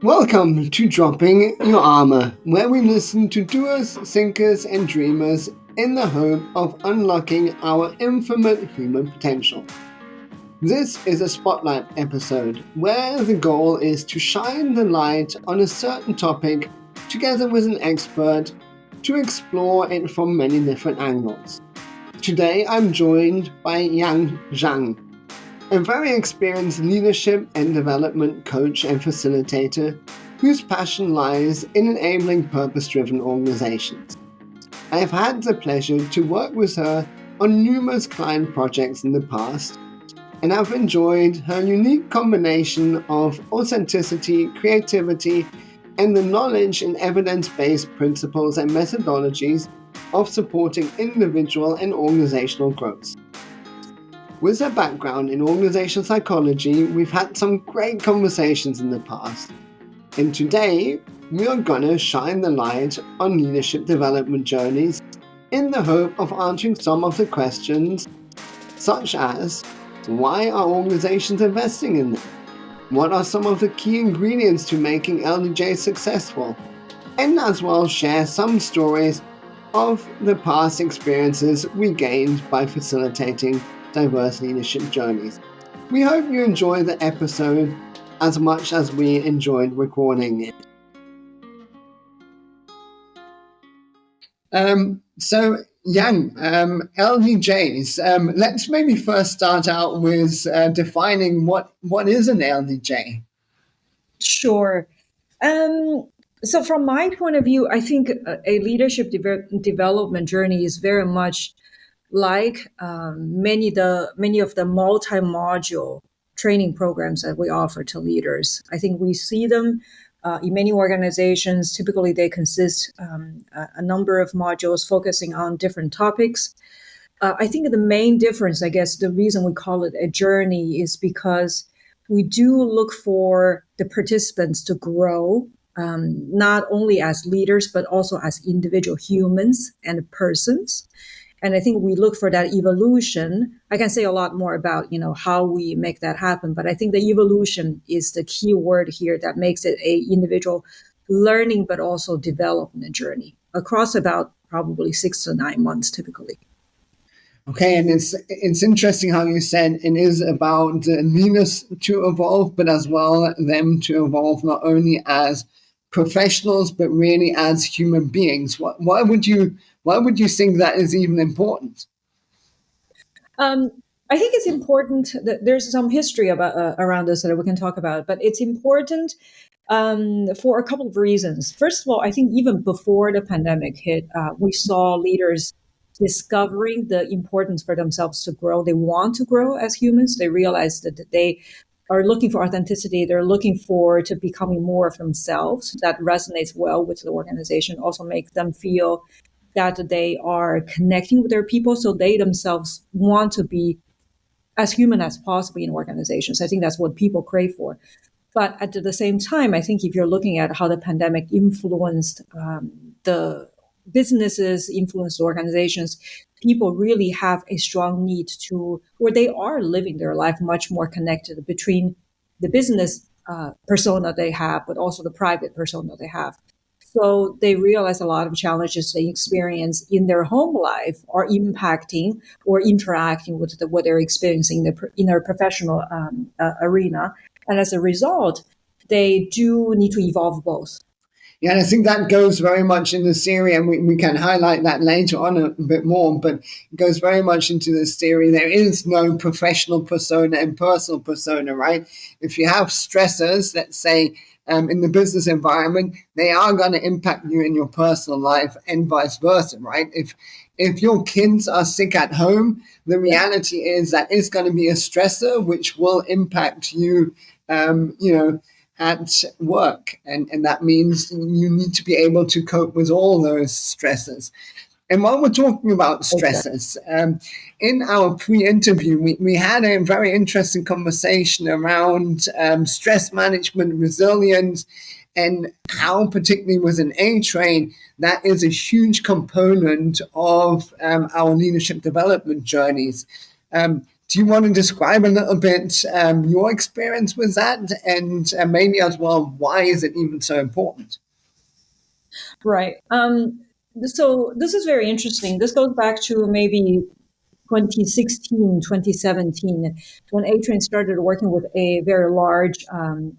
Welcome to Dropping Your Armor, where we listen to doers, thinkers, and dreamers in the hope of unlocking our infinite human potential. This is a spotlight episode where the goal is to shine the light on a certain topic together with an expert to explore it from many different angles. Today I'm joined by Yang Zhang, a very experienced leadership and development coach and facilitator whose passion lies in enabling purpose-driven organizations. I have had the pleasure to work with her on numerous client projects in the past, and I've enjoyed her unique combination of authenticity, creativity, and the knowledge and evidence-based principles and methodologies of supporting individual and organizational growth. With her background in organizational psychology, we've had some great conversations in the past. And today, we are going to shine the light on leadership development journeys in the hope of answering some of the questions, such as, why are organizations investing in them? What are some of the key ingredients to making LDJ successful? And as well share some stories of the past experiences we gained by facilitating diverse leadership journeys. We hope you enjoy the episode as much as we enjoyed recording it. So Yang, LDJs, let's maybe first start out with defining what is an LDJ. Sure. So from my point of view, I think a leadership development journey is very much like many of the multi-module training programs that we offer to leaders. I think we see them in many organizations. Typically, they consist a number of modules focusing on different topics. I think the main difference, I guess, the reason we call it a journey is because we do look for the participants to grow, not only as leaders, but also as individual humans and persons. And I think we look for that evolution. I can say a lot more about, how we make that happen, but I think the evolution is the key word here that makes it a individual learning, but also development journey across about probably 6 to 9 months typically. Okay, and it's interesting how you said it is about the leaders to evolve, but as well them to evolve not only as professionals but really as human beings. Why would you think that is even important? I think it's important that there's some history about around this that we can talk about, but it's important for a couple of reasons. First of all, I think even before the pandemic hit, we saw leaders discovering the importance for themselves to grow. They want to grow as humans. They realize that they are looking for authenticity. They're looking for to becoming more of themselves. That resonates well with the organization. Also make them feel that they are connecting with their people, so they themselves want to be as human as possible in organizations. I think that's what people crave for. But at the same time, I think if you're looking at how the pandemic influenced the businesses, influenced organizations, people really have a strong need to, where they are living their life much more connected between the business persona they have, but also the private persona they have. So they realize a lot of challenges they experience in their home life are impacting or interacting with what they're experiencing in their professional arena. And as a result, they do need to evolve both. Yeah, and I think that goes very much in this theory, and we can highlight that later on a bit more, but it goes very much into this theory. There is no professional persona and personal persona, right? If you have stressors, let's say, in the business environment, they are going to impact you in your personal life and vice versa, right? If your kids are sick at home, the reality is that it's going to be a stressor which will impact you, at work. And that means you need to be able to cope with all those stresses. And while we're talking about stresses, in our pre-interview, we had a very interesting conversation around stress management, resilience, and how, particularly with an A train, that is a huge component of our leadership development journeys. Do you want to describe a little bit your experience with that, and maybe as well, why is it even so important? Right. So this is very interesting. This goes back to maybe 2016, 2017, when A-Train started working with a very large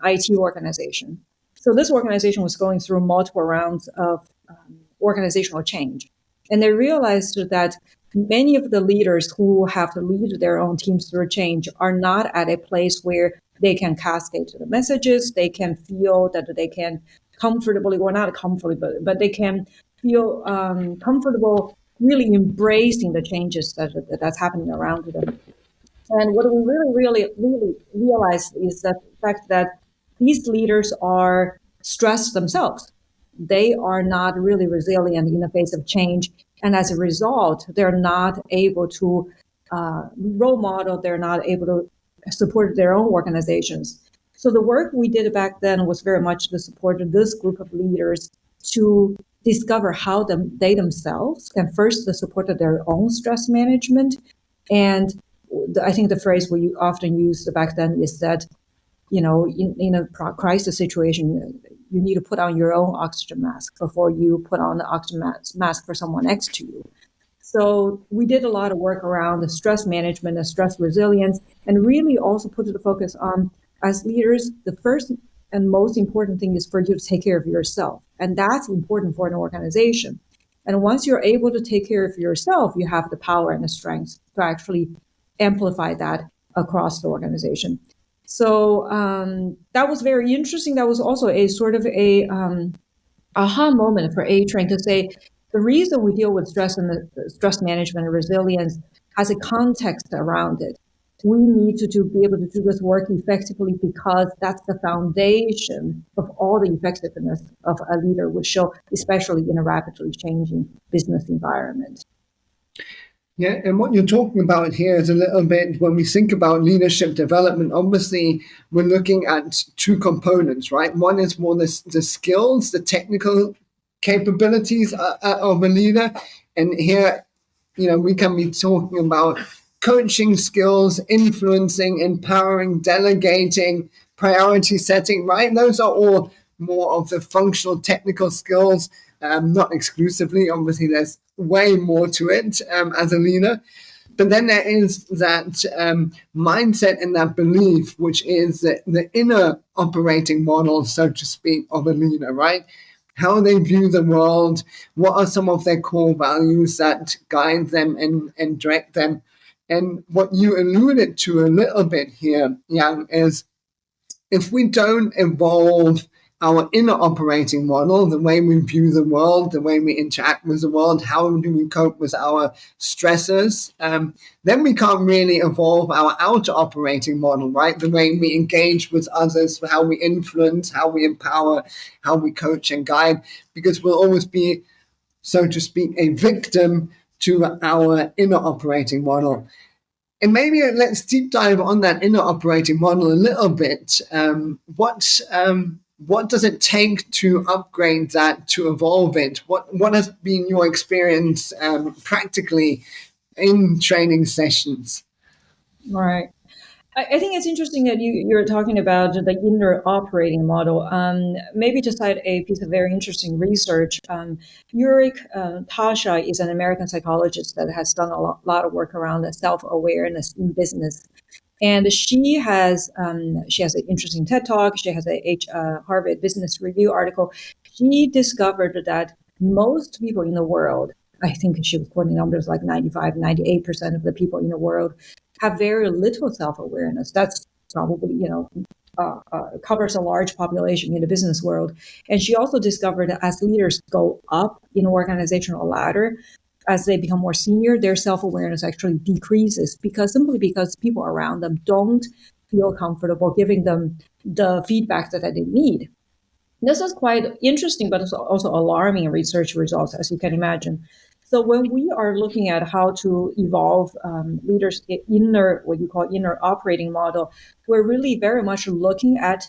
IT organization. So this organization was going through multiple rounds of organizational change. And they realized that many of the leaders who have to lead their own teams through change are not at a place where they can cascade to the messages, they can feel that they can comfortably, or not comfortably, but they can feel comfortable really embracing the changes that's happening around them. And what we really realize is the fact that these leaders are stressed themselves. They are not really resilient in the face of change. And as a result, they're not able to role model, they're not able to support their own organizations. So the work we did back then was very much to support this group of leaders to discover how they themselves can first support their own stress management. And I think the phrase we often used back then is that, in a crisis situation, you need to put on your own oxygen mask before you put on the oxygen mask for someone next to you. So we did a lot of work around the stress management and stress resilience, and really also put the focus on, as leaders, the first and most important thing is for you to take care of yourself. And that's important for an organization. And once you're able to take care of yourself, you have the power and the strength to actually amplify that across the organization. So that was very interesting. That was also a sort of a aha moment for A-Train to say the reason we deal with stress and the stress management and resilience has a context around it. We need to be able to do this work effectively because that's the foundation of all the effectiveness of a leader would show, especially in a rapidly changing business environment. Yeah, and what you're talking about here is a little bit when we think about leadership development, obviously we're looking at two components, right? One is more the skills, the technical capabilities of a leader. And here, we can be talking about coaching skills, influencing, empowering, delegating, priority setting, right? Those are all more of the functional technical skills, not exclusively. Obviously, there's way more to it as a leader. But then there is that mindset and that belief, which is the inner operating model, so to speak, of a leader, right? How they view the world, what are some of their core values that guide them and direct them. And what you alluded to a little bit here, Yang, is if we don't evolve our inner operating model, the way we view the world, the way we interact with the world, how do we cope with our stressors, then we can't really evolve our outer operating model, right? The way we engage with others, how we influence, how we empower, how we coach and guide, because we'll always be, so to speak, a victim to our inner operating model. And maybe let's deep dive on that inner operating model a little bit. What does it take to upgrade that, to evolve it? What has been your experience practically in training sessions? Right. I think it's interesting that you're talking about the inner operating model. Maybe to cite a piece of very interesting research, Eurich Tasha is an American psychologist that has done a lot of work around the self-awareness in business. And she has an interesting TED talk. She has a Harvard Business Review article. She discovered that most people in the world, I think she was quoting numbers like 95, 98% of the people in the world have very little self-awareness. That's probably, covers a large population in the business world. And she also discovered that as leaders go up in organizational ladder, as they become more senior, their self-awareness actually decreases simply because people around them don't feel comfortable giving them the feedback that they need. This is quite interesting, but it's also alarming research results, as you can imagine. So when we are looking at how to evolve leaders' inner, what you call inner operating model, we're really very much looking at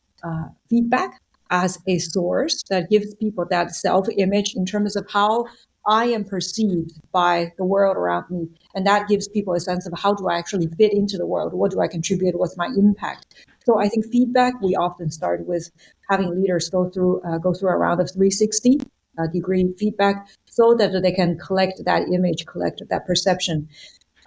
feedback as a source that gives people that self-image in terms of how I am perceived by the world around me. And that gives people a sense of how do I actually fit into the world? What do I contribute? What's my impact? So I think feedback, we often start with having leaders go through a round of 360 degree feedback so that they can collect that image, collect that perception.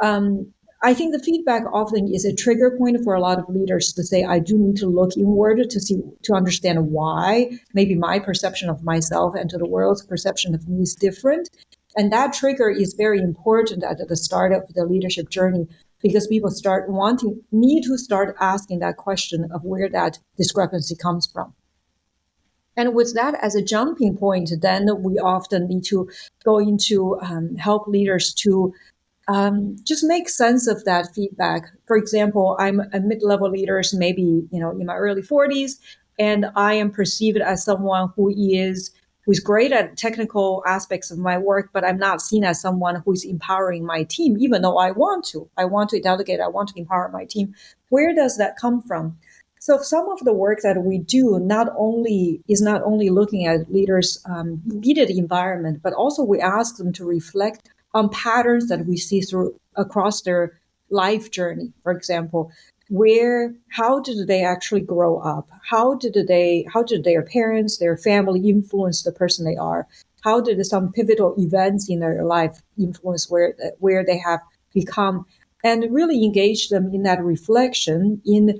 Um, I think the feedback often is a trigger point for a lot of leaders to say, I do need to look inward to understand why maybe my perception of myself and to the world's perception of me is different. And that trigger is very important at the start of the leadership journey because people need to start asking that question of where that discrepancy comes from. And with that as a jumping point, then we often need to go into help leaders to just make sense of that feedback. For example, I'm a mid-level leader, maybe in my early 40s, and I am perceived as someone who's great at technical aspects of my work, but I'm not seen as someone who's empowering my team, even though I want to. I want to delegate. I want to empower my team. Where does that come from? So some of the work that we do is not only looking at leaders' immediate environment, but also we ask them to reflect on patterns that we see through across their life journey. For example, how did they actually grow up? How did their parents, their family influence the person they are? How did some pivotal events in their life influence where they have become? And really engage them in that reflection in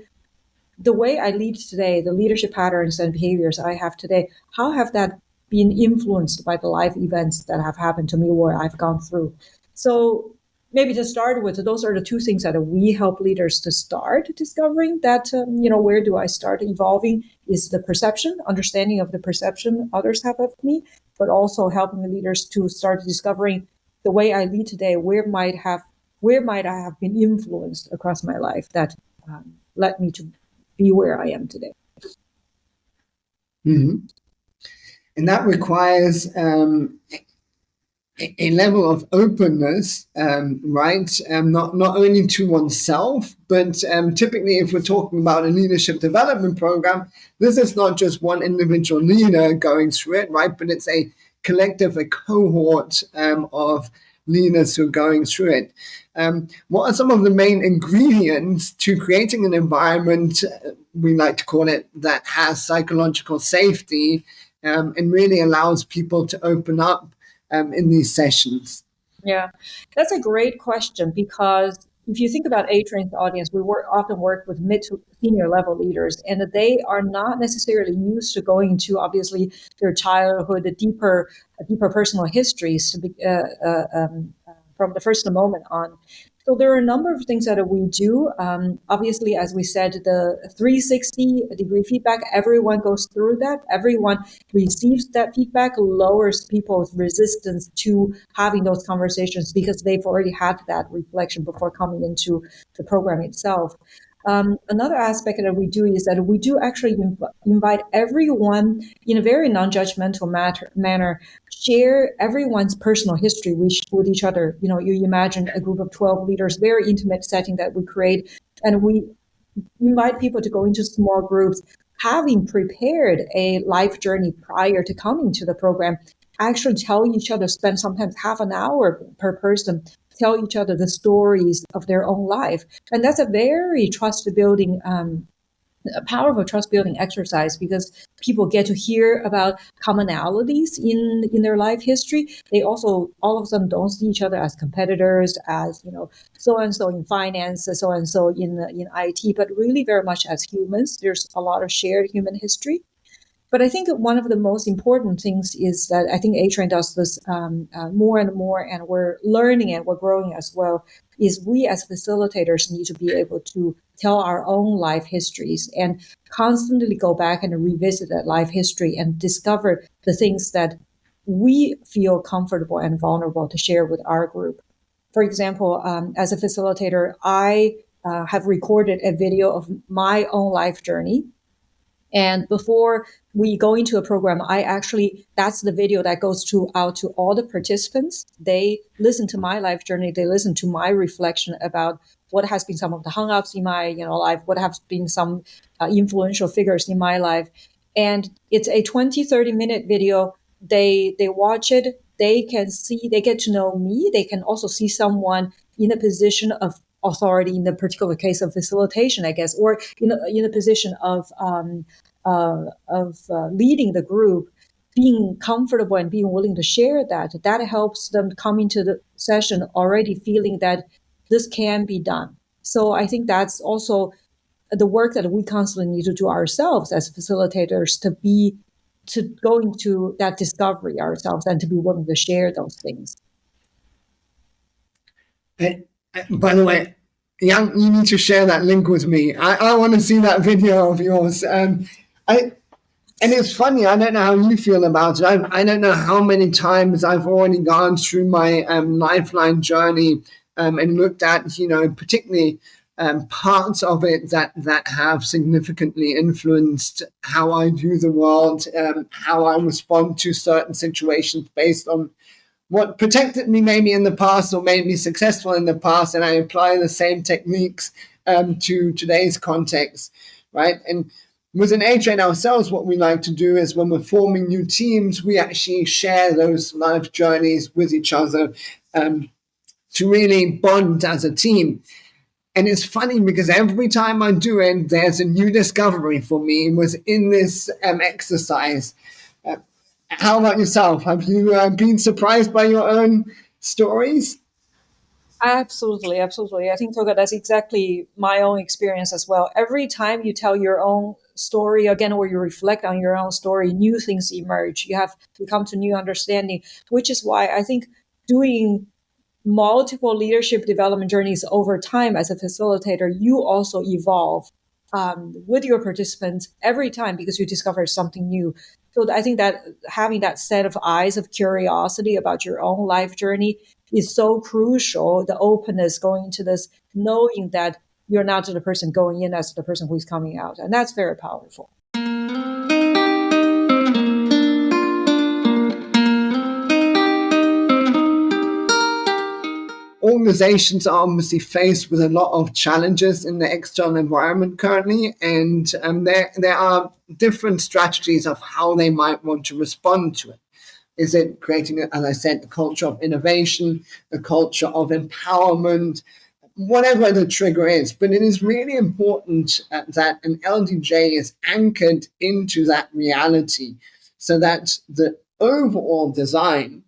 the way I lead today, the leadership patterns and behaviors I have today, how have that been influenced by the life events that have happened to me or I've gone through? So maybe to start with, those are the two things that we help leaders to start discovering that, where do I start evolving is the perception, understanding of the perception others have of me, but also helping the leaders to start discovering the way I lead today, where might I have been influenced across my life that led me to be where I am today. Mm-hmm. And that requires a level of openness, right? Not only to oneself, but typically, if we're talking about a leadership development program, this is not just one individual leader going through it, right? But it's a collective, a cohort of leaders who are going through it. What are some of the main ingredients to creating an environment, we like to call it, that has psychological safety and really allows people to open up in these sessions? Yeah, that's a great question because if you think about A-Train's audience, often work with mid to senior level leaders, and they are not necessarily used to going to obviously their childhood, deeper personal histories to be, from the first moment on. So there are a number of things that we do. Obviously, as we said, the 360-degree feedback, everyone goes through that. Everyone receives that feedback, lowers people's resistance to having those conversations because they've already had that reflection before coming into the program itself. Another aspect that we do is that we do actually invite everyone in a very non-judgmental manner, share everyone's personal history with each other. You imagine a group of 12 leaders, very intimate setting that we create, and we invite people to go into small groups, having prepared a life journey prior to coming to the program, actually tell each other, spend sometimes half an hour per person, tell each other the stories of their own life. And that's a very a powerful trust building exercise because people get to hear about commonalities in their life history. They also all of a sudden don't see each other as competitors, as so and so in finance, so and so in IT, but really very much as humans. There's a lot of shared human history. But I think one of the most important things is that I think A-Train does this more and more, and we're learning and we're growing as well, is we as facilitators need to be able to tell our own life histories and constantly go back and revisit that life history and discover the things that we feel comfortable and vulnerable to share with our group. For example, as a facilitator, I have recorded a video of my own life journey. And before we go into a program, that's the video that goes out to all the participants. They listen to my life journey. They listen to my reflection about what has been some of the hang-ups in my life, what have been some influential figures in my life. And it's a 20, 30-minute video. They watch it. they get to know me, they can also see someone in a position of authority in the particular case of facilitation, I guess, or in a position of leading the group, being comfortable and being willing to share that helps them come into the session already feeling that this can be done. So I think that's also the work that we constantly need to do ourselves as facilitators to go into that discovery ourselves and to be willing to share those things. By the way, Yang, you need to share that link with me. I want to see that video of yours. And it's funny. I don't know how you feel about it. I don't know how many times I've already gone through my lifeline journey and looked at, particularly parts of it that have significantly influenced how I view the world, how I respond to certain situations based on what protected me maybe in the past or made me successful in the past, and I apply the same techniques to today's context, right? And within A-Train ourselves, what we like to do is when we're forming new teams, we actually share those life journeys with each other to really bond as a team. And it's funny because every time I do it, there's a new discovery for me within this exercise. How about yourself? Have you been surprised by your own stories? Absolutely, absolutely. I think, Tolga, that's exactly my own experience as well. Every time you tell your own story again, or you reflect on your own story, new things emerge. You have to come to new understanding, which is why I think doing multiple leadership development journeys over time as a facilitator, you also evolve with your participants every time because you discover something new. So I think that having that set of eyes of curiosity about your own life journey is so crucial. The openness going into this, knowing that you're not the person going in as the person who is coming out. And that's very powerful. Organizations are obviously faced with a lot of challenges in the external environment currently, and there are different strategies of how they might want to respond to it. Is it creating, as I said, a culture of innovation, a culture of empowerment, whatever the trigger is? But it is really important that an LDJ is anchored into that reality so that the overall design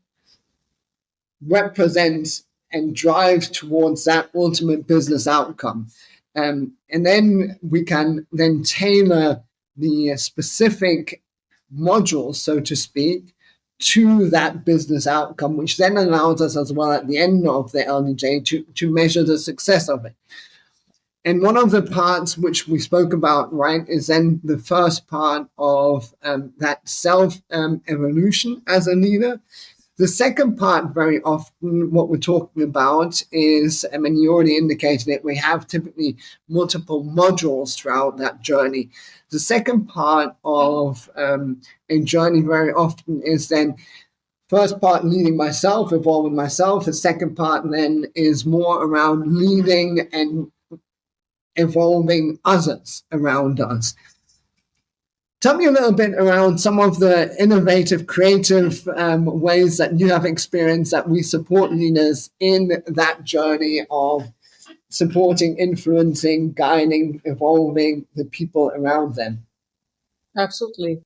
represents and drives towards that ultimate business outcome. And then we can then tailor the specific modules, so to speak, to that business outcome, which then allows us as well at the end of the LDJ to measure the success of it. And one of the parts which we spoke about, right, is then the first part of that self-evolution as a leader. The second part, very often, what we're talking about is, I mean, you already indicated it, we have typically multiple modules throughout that journey. The second part of a journey very often is then first part leading myself, evolving myself. The second part then is more around leading and evolving others around us. Tell me a little bit around some of the innovative, creative ways that you have experienced that we support leaders in that journey of supporting, influencing, guiding, evolving the people around them. Absolutely.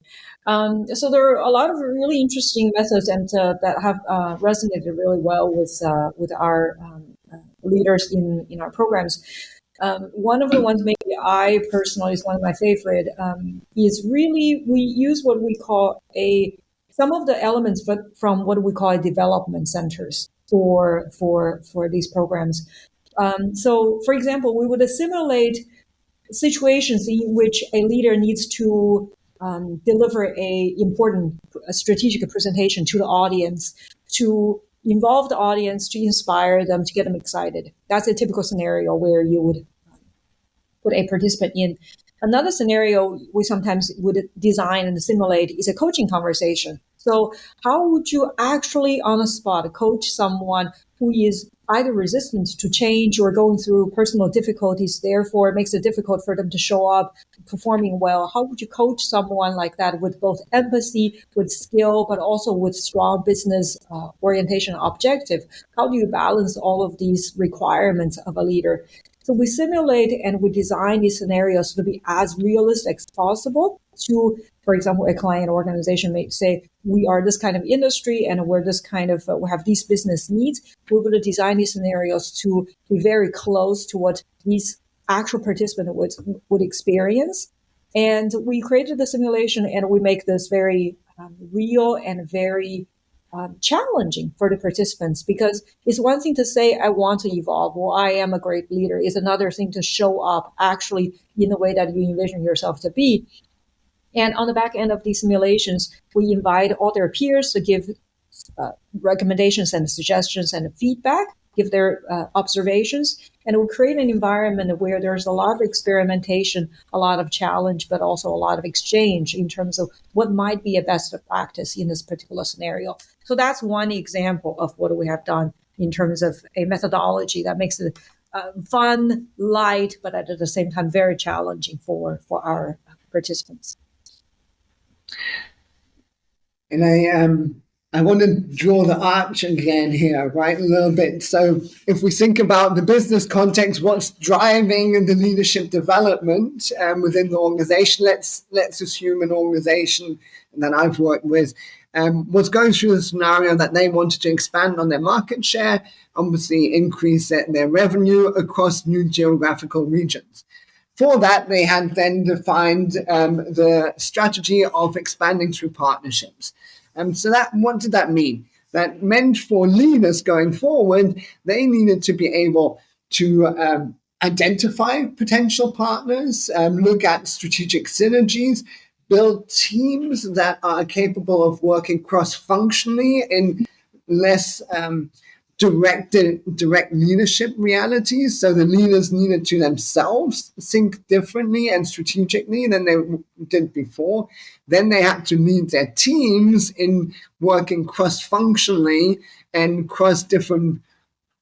So there are a lot of really interesting methods and that have resonated really well with our leaders in our programs. One of the ones maybe I personally is one of my favorite is really we use what we call some of the elements from what we call development centers for these programs. So, for example, we would assimilate situations in which a leader needs to deliver a strategic presentation to the audience to involve the audience, to inspire them, to get them excited. That's a typical scenario where you would put a participant in. Another scenario we sometimes would design and simulate is a coaching conversation. So how would you actually on the spot coach someone who is either resistant to change or going through personal difficulties, therefore it makes it difficult for them to show up performing well. How would you coach someone like that with both empathy, with skill, but also with strong business orientation objective? How do you balance all of these requirements of a leader? So we simulate and we design these scenarios to be as realistic as possible to, for example, a client organization may say, we are this kind of industry and we're this kind of, we have these business needs. We're going to design these scenarios to be very close to what these actual participants would experience. And we created the simulation and we make this very real and very challenging for the participants, because it's one thing to say, I want to evolve, or I am a great leader. It's another thing to show up actually in the way that you envision yourself to be. And on the back end of these simulations, we invite all their peers to give recommendations and suggestions and feedback, give their observations, and we'll create an environment where there's a lot of experimentation, a lot of challenge, but also a lot of exchange in terms of what might be a best practice in this particular scenario. So that's one example of what we have done in terms of a methodology that makes it fun, light, but at the same time very challenging for our participants. And I want to draw the arch again here, right, a little bit. So if we think about the business context, what's driving the leadership development within the organization? Let's assume an organization that I've worked with was going through the scenario that they wanted to expand on their market share, obviously increase their revenue across new geographical regions. For that, they had then defined the strategy of expanding through partnerships. So what did that mean? That meant for leaders going forward, they needed to be able to identify potential partners, look at strategic synergies, build teams that are capable of working cross-functionally in less direct leadership realities. So the leaders needed to themselves think differently and strategically than they did before. Then they had to lead their teams in working cross-functionally and cross different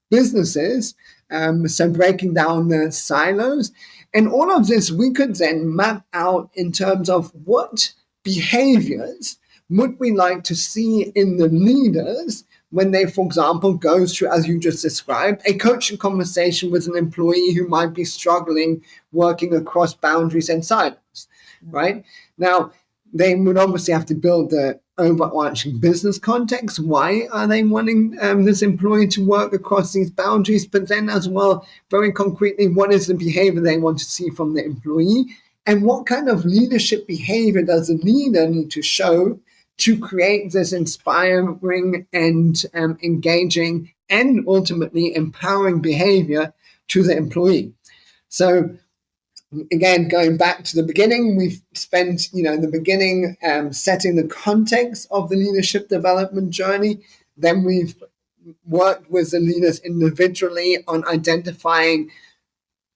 businesses. So breaking down the silos. And all of this we could then map out in terms of what behaviors would we like to see in the leaders when they, for example, go through, as you just described, a coaching conversation with an employee who might be struggling working across boundaries and silos, right? Now, they would obviously have to build the overarching business context. Why are they wanting this employee to work across these boundaries? But then as well, very concretely, what is the behavior they want to see from the employee? And what kind of leadership behavior does the leader need to show to create this inspiring and engaging and ultimately empowering behavior to the employee? So again, going back to the beginning, we've spent, the beginning setting the context of the leadership development journey. Then we've worked with the leaders individually on identifying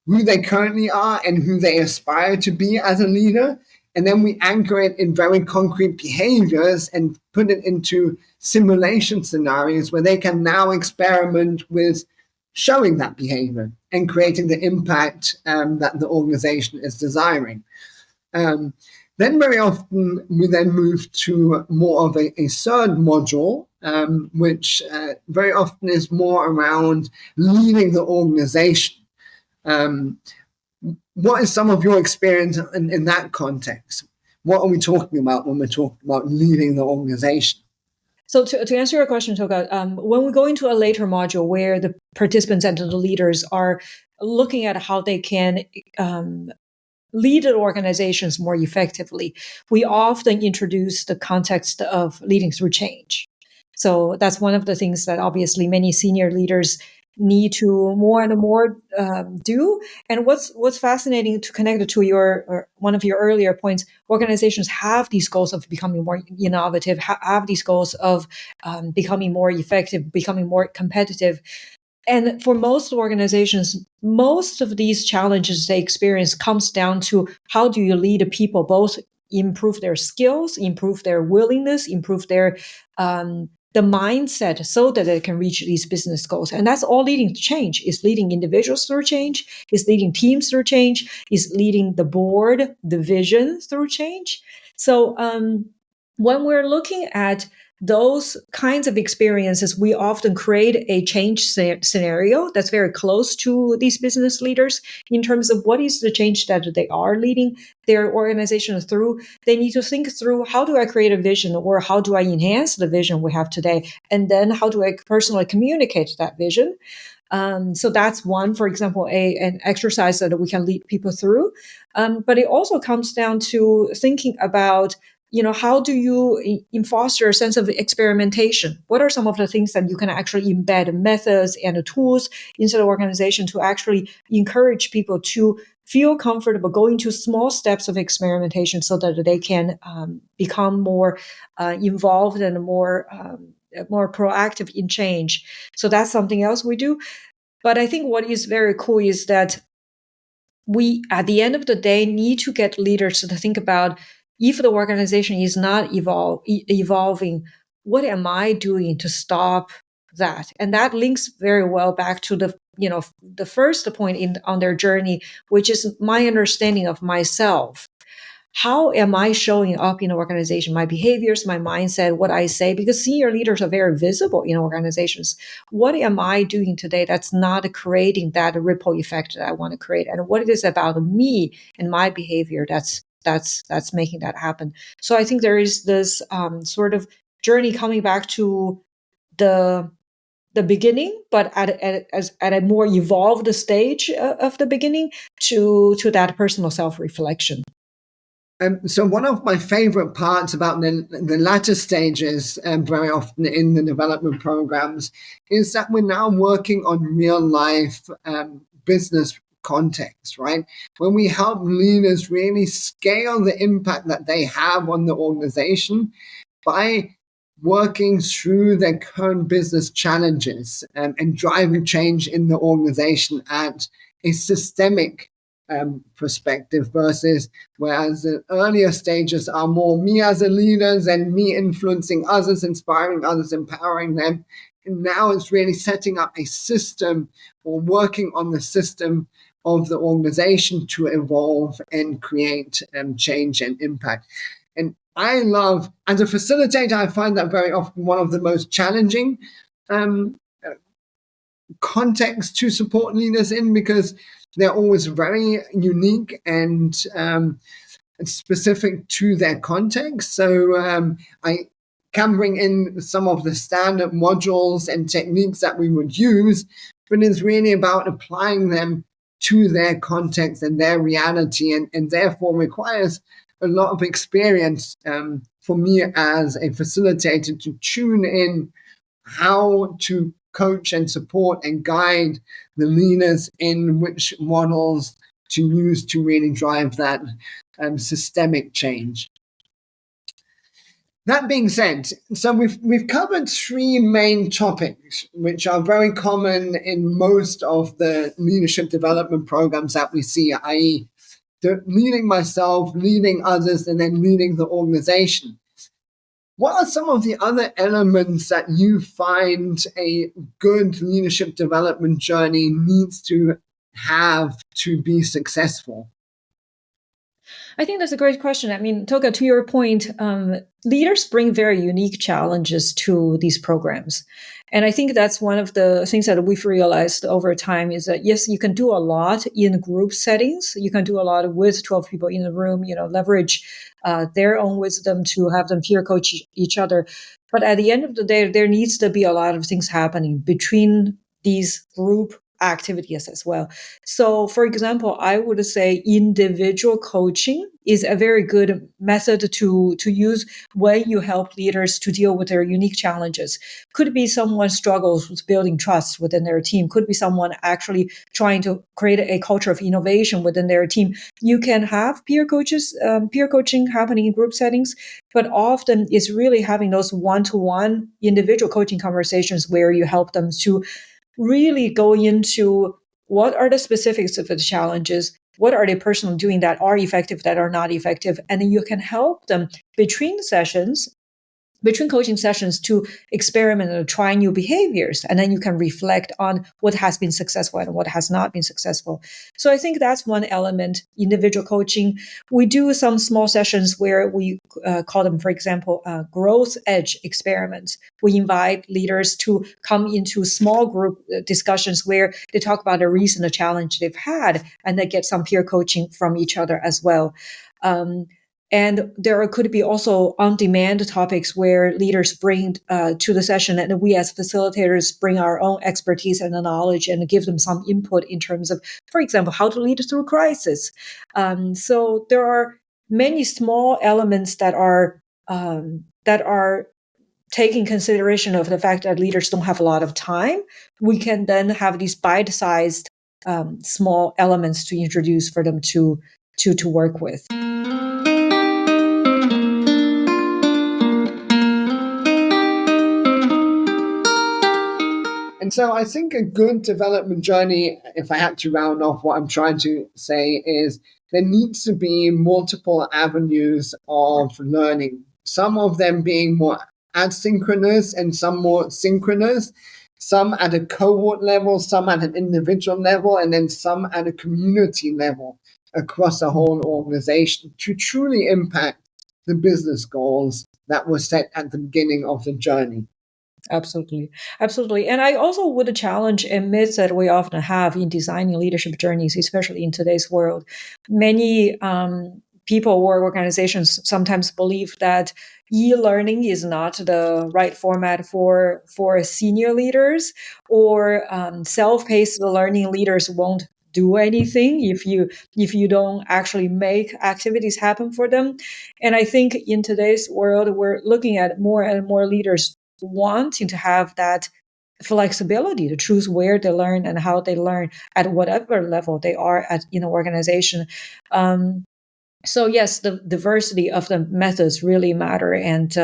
who they currently are and who they aspire to be as a leader. And then we anchor it in very concrete behaviors and put it into simulation scenarios where they can now experiment with showing that behavior and creating the impact that the organization is desiring. Then very often we then move to more of a third module, which very often is more around leading the organization. What is some of your experience in that context? What are we talking about when we're talking about leading the organization? So to answer your question, Tolga, when we go into a later module where the participants and the leaders are looking at how they can lead the organizations more effectively, we often introduce the context of leading through change. So that's one of the things that obviously many senior leaders need to more and more do. And what's fascinating, to connect it to your one of your earlier points, organizations have these goals of becoming more innovative, have these goals of becoming more effective, becoming more competitive. And for most organizations, most of these challenges they experience comes down to how do you lead people both improve their skills, improve their willingness, improve their the mindset so that they can reach these business goals. And that's all leading to change. It's leading individuals through change, it's leading teams through change, it's leading the board, the vision through change. So when we're looking at those kinds of experiences, we often create a change scenario that's very close to these business leaders in terms of what is the change that they are leading their organization through. They need to think through, how do I create a vision, or how do I enhance the vision we have today? And then how do I personally communicate that vision? So that's one, for example, an exercise that we can lead people through. But it also comes down to thinking about, how do you foster a sense of experimentation? What are some of the things that you can actually embed methods and tools into the organization to actually encourage people to feel comfortable going to small steps of experimentation so that they can become more involved and more proactive in change. So that's something else we do. But I think what is very cool is that we, at the end of the day, need to get leaders to think about, if the organization is not evolving, what am I doing to stop that? And that links very well back to the first point on their journey, which is my understanding of myself. How am I showing up in an organization? My behaviors, my mindset, what I say, because senior leaders are very visible in organizations. What am I doing today that's not creating that ripple effect that I want to create? And what it is about me and my behavior that's making that happen. So I think there is this sort of journey coming back to the beginning, but at a more evolved stage of the beginning, to that personal self-reflection. So one of my favorite parts about the latter stages, very often in the development programs, is that we're now working on real life business context, right? When we help leaders really scale the impact that they have on the organization by working through their current business challenges and driving change in the organization at a systemic perspective, versus whereas the earlier stages are more me as a leader and me influencing others, inspiring others, empowering them. And now it's really setting up a system or working on the system of the organization to evolve and create change and impact. And I love, as a facilitator, I find that very often one of the most challenging contexts to support leaders in, because they're always very unique and specific to their context. So I can bring in some of the standard modules and techniques that we would use, but it's really about applying them to their context and their reality, and therefore requires a lot of experience for me as a facilitator to tune in how to coach and support and guide the leaders in which models to use to really drive that systemic change. That being said, so we've covered three main topics, which are very common in most of the leadership development programs that we see, i.e., leading myself, leading others, and then leading the organization. What are some of the other elements that you find a good leadership development journey needs to have to be successful? I think that's a great question. I mean, Tolga, to your point, leaders bring very unique challenges to these programs. And I think that's one of the things that we've realized over time is that, yes, you can do a lot in group settings. You can do a lot with 12 people in the room, leverage their own wisdom to have them peer coach each other. But at the end of the day, there needs to be a lot of things happening between these group activities as well. So, for example, I would say individual coaching is a very good method to use when you help leaders to deal with their unique challenges. Could be someone struggles with building trust within their team. Could be someone actually trying to create a culture of innovation within their team. You can have peer coaching happening in group settings, but often it's really having those one-to-one individual coaching conversations where you help them to really go into what are the specifics of the challenges, what are they personally doing that are effective, that are not effective, and then you can help them between sessions between coaching sessions to experiment and try new behaviors. And then you can reflect on what has been successful and what has not been successful. So I think that's one element, individual coaching. We do some small sessions where we call them, for example, growth edge experiments. We invite leaders to come into small group discussions where they talk about a recent challenge they've had, and they get some peer coaching from each other as well. And there could be also on-demand topics where leaders bring to the session, and we as facilitators bring our own expertise and knowledge and give them some input in terms of, for example, how to lead through crisis. So there are many small elements that are taking consideration of the fact that leaders don't have a lot of time. We can then have these bite-sized small elements to introduce for them to work with. And so I think a good development journey, if I had to round off what I'm trying to say, is there needs to be multiple avenues of learning, some of them being more asynchronous and some more synchronous, some at a cohort level, some at an individual level, and then some at a community level across the whole organization to truly impact the business goals that were set at the beginning of the journey. Absolutely. Absolutely. And I also would challenge a myth that we often have in designing leadership journeys, especially in today's world. Many people or organizations sometimes believe that e-learning is not the right format for senior leaders, or self-paced learning leaders won't do anything if you don't actually make activities happen for them. And I think in today's world, we're looking at more and more leaders wanting to have that flexibility to choose where they learn and how they learn at whatever level they are at in an organization. So yes, the diversity of the methods really matter, and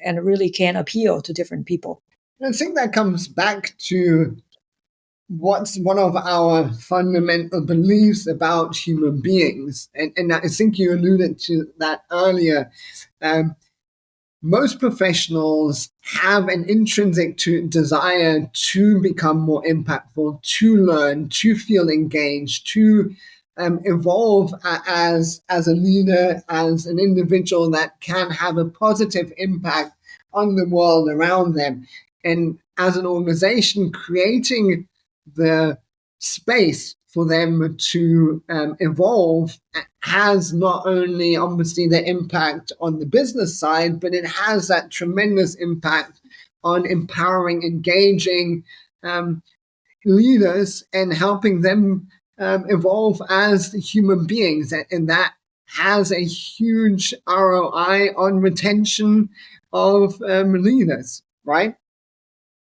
really can appeal to different people. I think that comes back to what's one of our fundamental beliefs about human beings. And I think you alluded to that earlier. Most professionals have an intrinsic desire to become more impactful, to learn, to feel engaged, to evolve as a leader, as an individual that can have a positive impact on the world around them. And as an organization, creating the space for them to evolve has not only obviously the impact on the business side, but it has that tremendous impact on empowering, engaging leaders and helping them evolve as human beings. And that has a huge ROI on retention of leaders, right?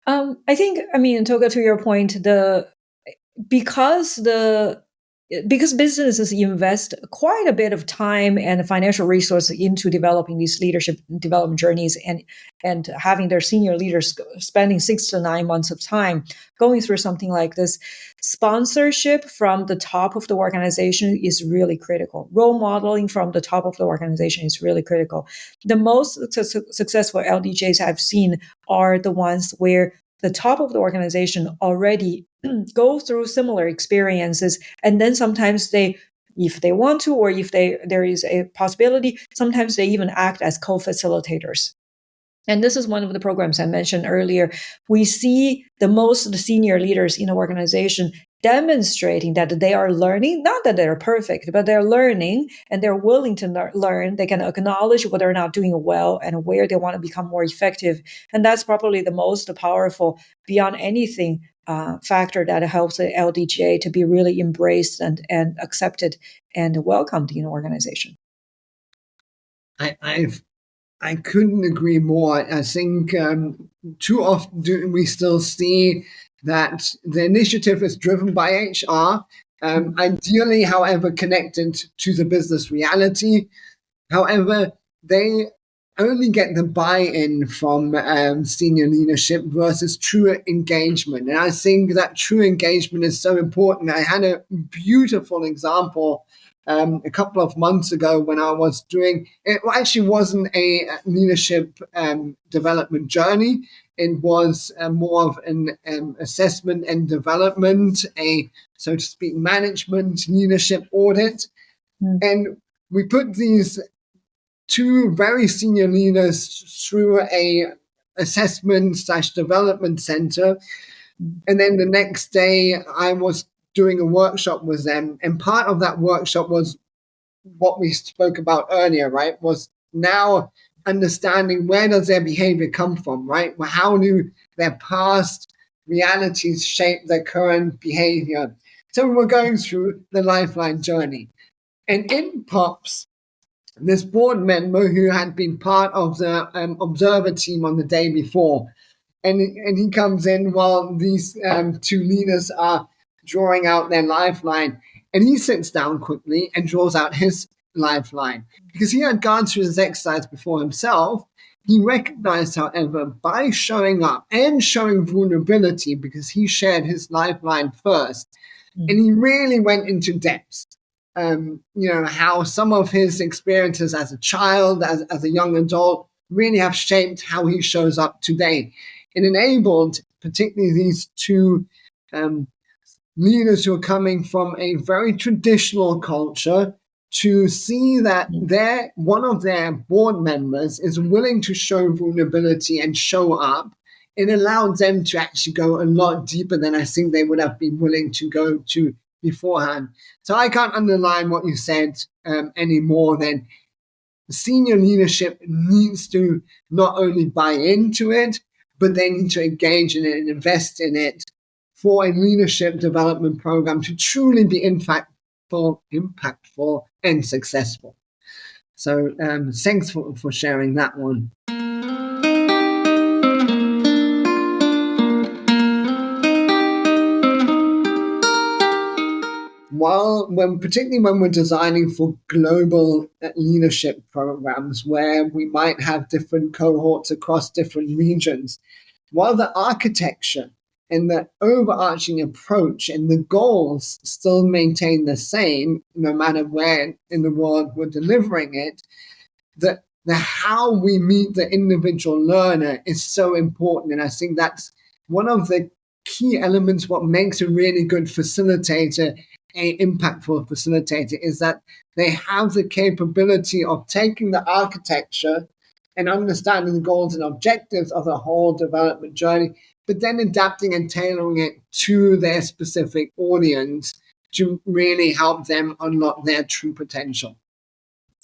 I think, Tolga, to your point, because businesses invest quite a bit of time and financial resources into developing these leadership development journeys, and having their senior leaders spending 6 to 9 months of time going through something like this, sponsorship from the top of the organization is really critical. Role modeling from the top of the organization is really critical. The most successful LDJs I've seen are the ones where the top of the organization already go through similar experiences, and then sometimes they, if they want to, or if there is a possibility, sometimes they even act as co-facilitators. And this is one of the programs I mentioned earlier. We see the most senior leaders in the organization demonstrating that they are learning, not that they're perfect, but they're learning, and they're willing to learn. They can acknowledge what they're not doing well and where they want to become more effective. And that's probably the most powerful, beyond anything, factor that helps the LDJ to be really embraced and accepted and welcomed in an organization. I couldn't agree more. I think too often do we still see that the initiative is driven by HR, ideally, however, connected to the business reality. However, they only get the buy-in from senior leadership versus true engagement. And I think that true engagement is so important. I had a beautiful example a couple of months ago when I was doing it. Actually, wasn't a leadership development journey. It was more of an assessment and development, a so to speak, management leadership audit, and we put these two very senior leaders through a assessment/development center. And then the next day I was doing a workshop with them. And part of that workshop was what we spoke about earlier, right? Was now understanding where does their behavior come from, right? How do their past realities shape their current behavior? So we were going through the lifeline journey. And in pops this board member who had been part of the observer team on the day before. And he comes in while these two leaders are drawing out their lifeline. And he sits down quickly and draws out his lifeline. Because he had gone through this exercise before himself, he recognized, however, by showing up and showing vulnerability, because he shared his lifeline first, and he really went into depth. How some of his experiences as a child, as a young adult, really have shaped how he shows up today. It enabled particularly these two leaders who are coming from a very traditional culture to see that one of their board members is willing to show vulnerability and show up. It allowed them to actually go a lot deeper than I think they would have been willing to go to beforehand. So I can't underline what you said any more than senior leadership needs to not only buy into it, but they need to engage in it and invest in it for a leadership development program to truly be impactful and successful. So thanks for sharing that one. Particularly when we're designing for global leadership programs where we might have different cohorts across different regions, while the architecture and the overarching approach and the goals still maintain the same, no matter where in the world we're delivering it, the how we meet the individual learner is so important. And I think that's one of the key elements, what makes a really good facilitator an impactful facilitator, is that they have the capability of taking the architecture and understanding the goals and objectives of the whole development journey, but then adapting and tailoring it to their specific audience to really help them unlock their true potential.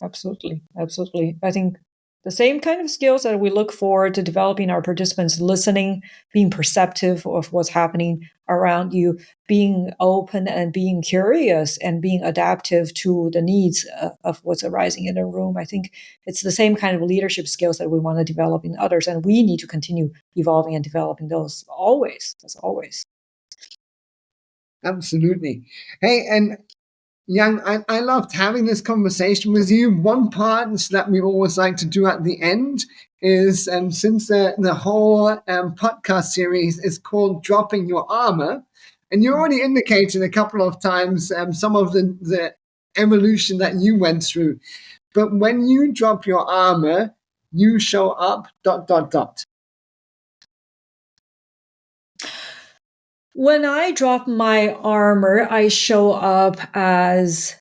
Absolutely. Absolutely. I think the same kind of skills that we look forward to developing our participants, listening, being perceptive of what's happening around you, being open and being curious and being adaptive to the needs of what's arising in the room. I think it's the same kind of leadership skills that we want to develop in others, and we need to continue evolving and developing those always, as always. Absolutely. Hey, and Yang, I loved having this conversation with you. One part that we always like to do at the end is, since the whole podcast series is called Dropping Your Armor, and you already indicated a couple of times some of the evolution that you went through. But when you drop your armor, you show up ... When I drop my armor, I show up as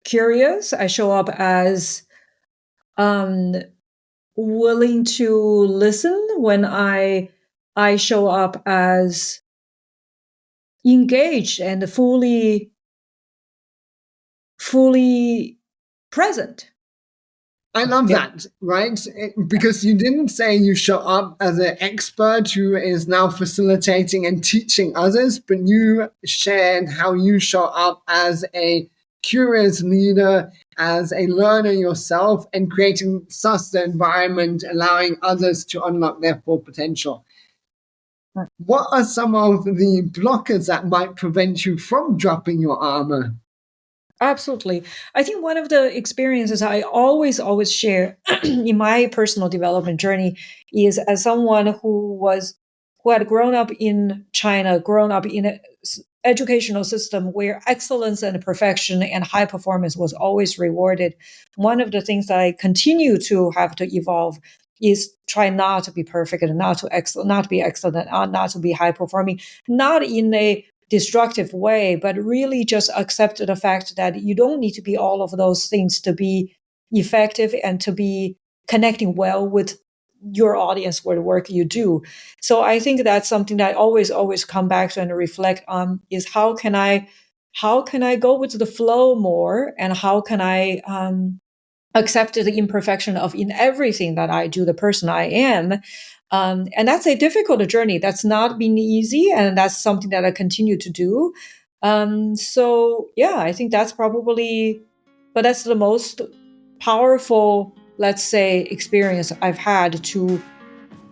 curious. I show up as willing to listen. When I show up as engaged and fully present. I love that, right? Because you didn't say you show up as an expert who is now facilitating and teaching others, but you shared how you show up as a curious leader, as a learner yourself, and creating such an environment, allowing others to unlock their full potential. What are some of the blockers that might prevent you from dropping your armor? Absolutely. I think one of the experiences I always share in my personal development journey is as someone who had grown up in China, grown up in educational system where excellence and perfection and high performance was always rewarded, one of the things that I continue to have to evolve is try not to be perfect and not to be excellent, not to be high performing, not in a destructive way, but really just accept the fact that you don't need to be all of those things to be effective and to be connecting well with your audience or the work you do. So I think that's something that I always come back to and reflect on is how can I go with the flow more, and how can I accept the imperfection of in everything that I do, the person I am. And that's a difficult journey. That's not been easy, and that's something that I continue to do. So yeah, I think that's probably, but that's the most powerful, let's say, experience I've had to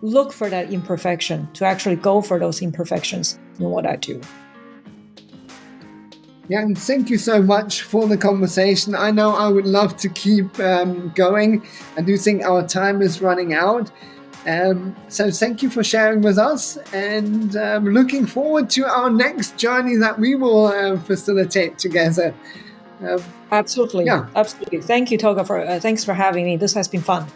look for that imperfection, to actually go for those imperfections in what I do. Yang, thank you so much for the conversation. I know I would love to keep going. I do think our time is running out. So thank you for sharing with us, and looking forward to our next journey that we will facilitate together. Absolutely. Yeah. Absolutely. Thank you, Tolga, thanks for having me. This has been fun.